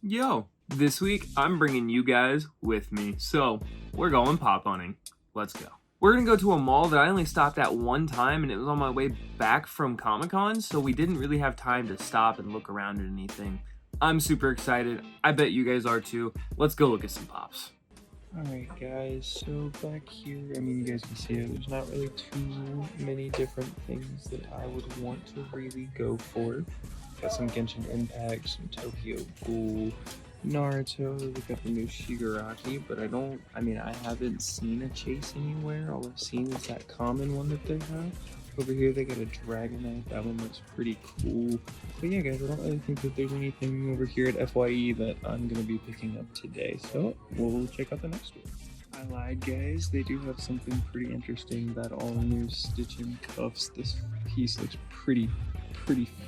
Yo, this week I'm bringing you guys with me. So, we're going pop hunting. Let's go. We're gonna go to a mall that I only stopped at one time and it was on my way back from Comic-Con, so we didn't really have time to stop and look around at anything. I'm super excited. I bet you guys are too. Let's go look at some pops. Alright guys, so back here, you guys can see it, there's not really too many different things that I would want to really go for. Got some Genshin Impact, some Tokyo Ghoul, Naruto, we got the new Shigaraki, but I haven't seen a chase anywhere. All I've seen is that common one that they have. Over here they got a Dragonite, that one looks pretty cool. But yeah guys, I don't really think that there's anything over here at FYE that I'm going to be picking up today, so we'll check out the next store. I lied guys, they do have something pretty interesting, that all new Stitch and Cuffs. This piece looks pretty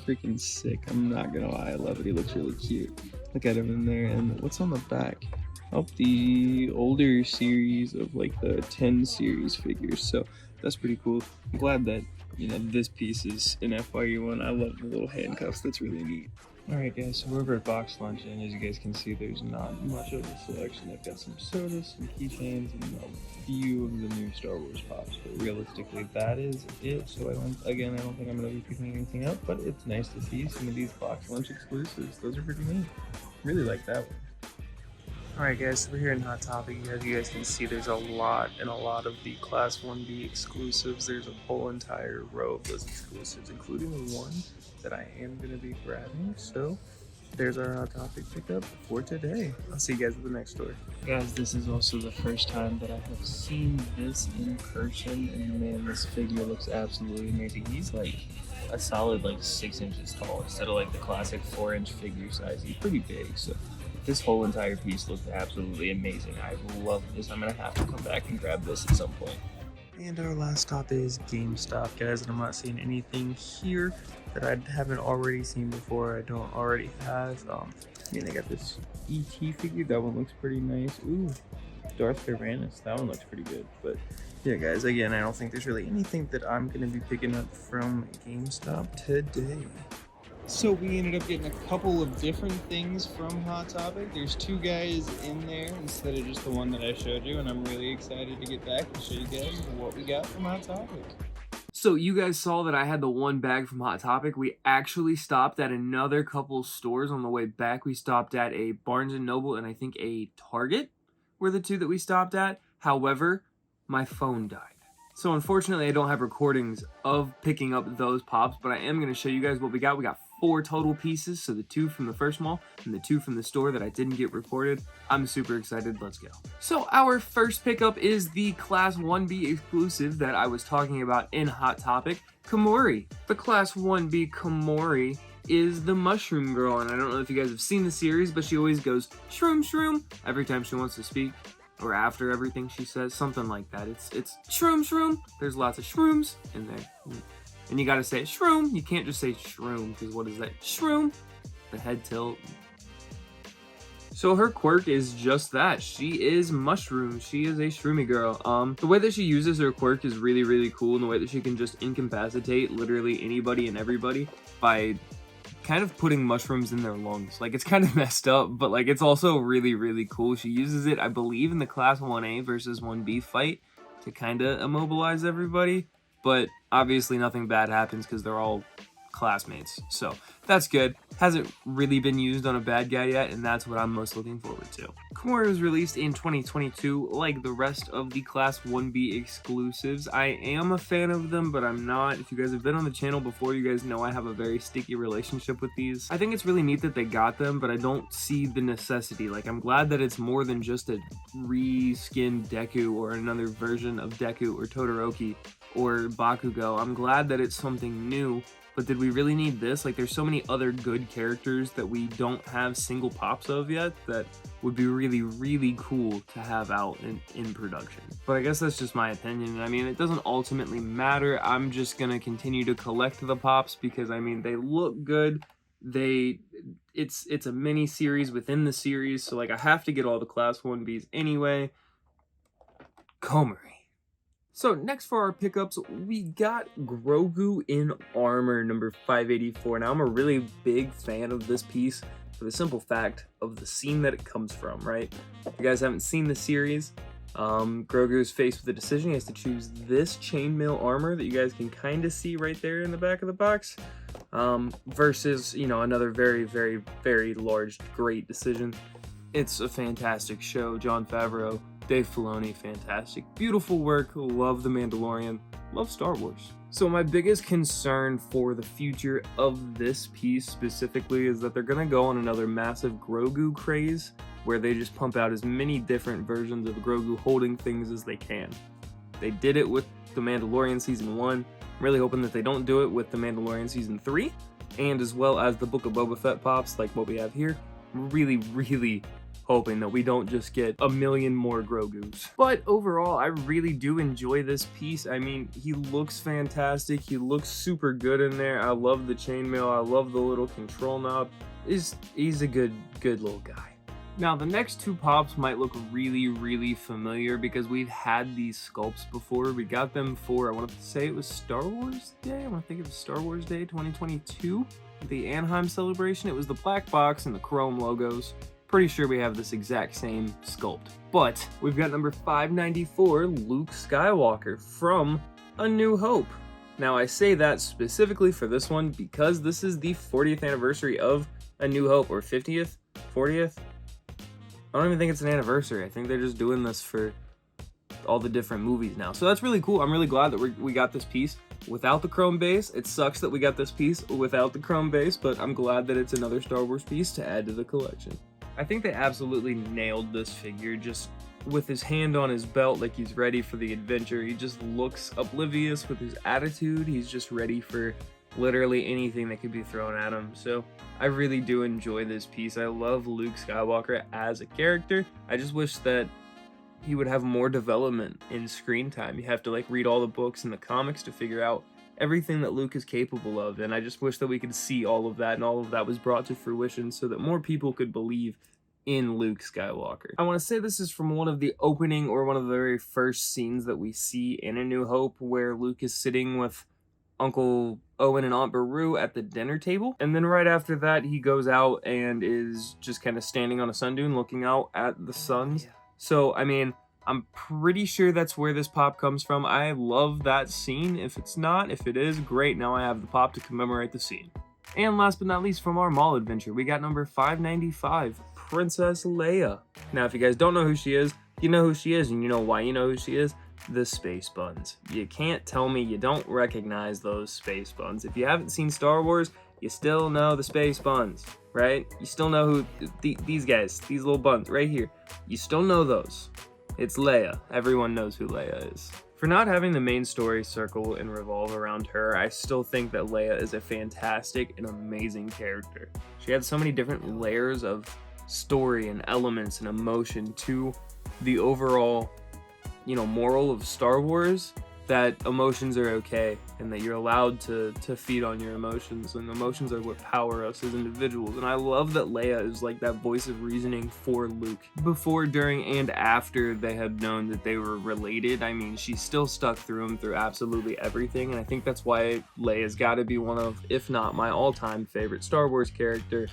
freaking sick, I'm not gonna lie, I love it, he looks really cute. Look at him in there, and what's on the back? Oh, the older series of like the 10 series figures, so that's pretty cool. I'm glad that this piece is an FYE one. I love the little handcuffs, that's really neat. Alright guys, so we're over at Box Lunch, and as you guys can see, there's not much of a selection. I've got some sodas, some keychains, and a few of the new Star Wars Pops, but realistically that is it. So I don't think I'm going to be picking anything up, but it's nice to see some of these Box Lunch exclusives. Those are pretty neat. Really like that one. Alright guys, so we're here in Hot Topic. As you guys can see, there's a lot of the Class 1B exclusives. There's a whole entire row of those exclusives, including the one that I am going to be grabbing. So there's our Hot Topic pickup for today. I'll see you guys at the next store. Guys, this is also the first time that I have seen this in person, and man, this figure looks absolutely amazing. He's like a solid 6 inches tall instead of like the classic 4-inch figure size. He's pretty big, so this whole entire piece looks absolutely amazing. I love this. I'm gonna have to come back and grab this at some point. And our last stop is GameStop, guys, and I'm not seeing anything here that I haven't already seen before. I don't already have. They got this ET figure. That one looks pretty nice. Ooh, Darth Tyrannus. That one looks pretty good. But yeah, guys, again, I don't think there's really anything that I'm gonna be picking up from GameStop today. So we ended up getting a couple of different things from Hot Topic. There's 2 guys in there instead of just the one that I showed you, and I'm really excited to get back and show you guys what we got from Hot Topic. So you guys saw that I had the one bag from Hot Topic. We actually stopped at another couple stores on the way back. We stopped at a Barnes & Noble and I think a Target were the 2 that we stopped at. However, my phone died. So unfortunately, I don't have recordings of picking up those pops, but I am going to show you guys what we got. We got 4 total pieces, so the 2 from the first mall and the 2 from the store that I didn't get recorded. I'm super excited. Let's go. So our first pickup is the Class 1B exclusive that I was talking about in Hot Topic, Komori. The Class 1B Komori is the Mushroom Girl, and I don't know if you guys have seen the series, but she always goes shroom shroom every time she wants to speak. Or after everything she says, something like that. It's shroom shroom. There's lots of shrooms in there. And you gotta say shroom. You can't just say shroom, because what is that? Shroom. The head tilt. So her quirk is just that. She is mushroom. She is a shroomy girl. The way that she uses her quirk is really cool, and the way that she can just incapacitate literally anybody and everybody by kind of putting mushrooms in their lungs. It's kind of messed up, but it's also really cool. She uses it, I believe, in the Class 1A versus 1B fight to kind of immobilize everybody, but obviously nothing bad happens because they're all classmates, so that's good. Hasn't really been used on a bad guy yet, and that's what I'm most looking forward to. Komori was released in 2022, like the rest of the Class 1B exclusives. I am a fan of them, but I'm not. If you guys have been on the channel before, you guys know I have a very sticky relationship with these. I think it's really neat that they got them, but I don't see the necessity. I'm glad that it's more than just a reskinned Deku or another version of Deku or Todoroki or Bakugo. I'm glad that it's something new. But did we really need this? There's so many other good characters that we don't have single pops of yet that would be really cool to have out in production. But I guess that's just my opinion. It doesn't ultimately matter. I'm just gonna continue to collect the pops because, they look good. It's a mini series within the series, so I have to get all the Class 1Bs anyway. Komori. So next for our pickups, we got Grogu in armor number 584. Now I'm a really big fan of this piece. for the simple fact of the scene that it comes from, right? If you guys haven't seen the series, Grogu is faced with a decision. He has to choose this chainmail armor that you guys can kind of see right there in the back of the box, versus, you know, another very, very, very large, great decision. It's a fantastic show. Jon Favreau, Dave Filoni, fantastic. Beautiful work. Love The Mandalorian. Love Star Wars. So my biggest concern for the future of this piece specifically is that they're going to go on another massive Grogu craze where they just pump out as many different versions of Grogu holding things as they can. They did it with The Mandalorian Season 1. I'm really hoping that they don't do it with The Mandalorian Season 3, and as well as the Book of Boba Fett pops like what we have here. Really, really hoping that we don't just get a million more Grogus. But overall, I really do enjoy this piece. I mean, he looks fantastic. He looks super good in there. I love the chainmail. I love the little control knob. He's a good little guy. Now, the next two pops might look really, really familiar because we've had these sculpts before. We got them for, I want to say it was Star Wars Day. I want to think it was Star Wars Day 2022. The Anaheim celebration. It was the black box and the chrome logos. Pretty sure we have this exact same sculpt. But we've got number 594, Luke Skywalker from A New Hope. Now, I say that specifically for this one because this is the 40th anniversary of A New Hope, or 50th? 40th? I don't even think it's an anniversary. I think they're just doing this for all the different movies now. So that's really cool. I'm really glad that we got this piece without the chrome base. It sucks that we got this piece without the chrome base, but I'm glad that it's another Star Wars piece to add to the collection. I think they absolutely nailed this figure, just with his hand on his belt like he's ready for the adventure. He just looks oblivious with his attitude. He's just ready for literally anything that could be thrown at him. So I really do enjoy this piece. I love Luke Skywalker as a character. I just wish that he would have more development in screen time. You have to like read all the books and the comics to figure out everything that Luke is capable of, and I just wish that we could see all of that, and all of that was brought to fruition so that more people could believe in Luke Skywalker. I want to say this is from one of the opening, or one of the very first scenes that we see in A New Hope, where Luke is sitting with Uncle Owen and Aunt Beru at the dinner table, and then right after that he goes out and is just kind of standing on a sun dune looking out at the suns. So I mean, I'm pretty sure that's where this pop comes from. I love that scene. If it's not, if it is, great. Now I have the pop to commemorate the scene. And last but not least, from our mall adventure, we got number 595, Princess Leia. Now, if you guys don't know who she is, you know who she is, and you know why you know who she is. The space buns. You can't tell me you don't recognize those space buns. If you haven't seen Star Wars, you still know the space buns, right? You still know who these guys, these little buns right here. You still know those. It's Leia. Everyone knows who Leia is. For not having the main story circle and revolve around her, I still think that Leia is a fantastic and amazing character. She had so many different layers of story and elements and emotion to the overall, you know, moral of Star Wars, that emotions are okay and that you're allowed to feed on your emotions, and emotions are what power us as individuals. And I love that Leia is like that voice of reasoning for Luke. Before, during, and after they had known that they were related, I mean, she still stuck through him through absolutely everything, and I think that's why Leia's got to be one of, if not my all-time favorite Star Wars character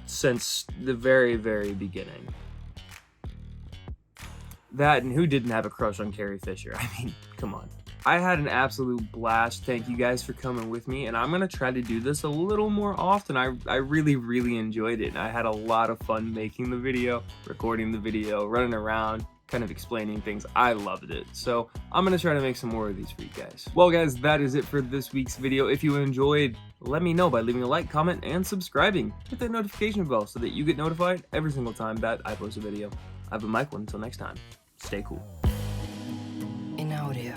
since the very, very beginning. That, and who didn't have a crush on Carrie Fisher? I mean, come on. I had an absolute blast. Thank you guys for coming with me, and I'm going to try to do this a little more often. I really, really enjoyed it. I had a lot of fun making the video, recording the video, running around, kind of explaining things. I loved it. So I'm going to try to make some more of these for you guys. Well, guys, that is it for this week's video. If you enjoyed, let me know by leaving a like, comment, and subscribing. Hit that notification bell so that you get notified every single time that I post a video. I've been Michael. Until next time, stay cool. In audio.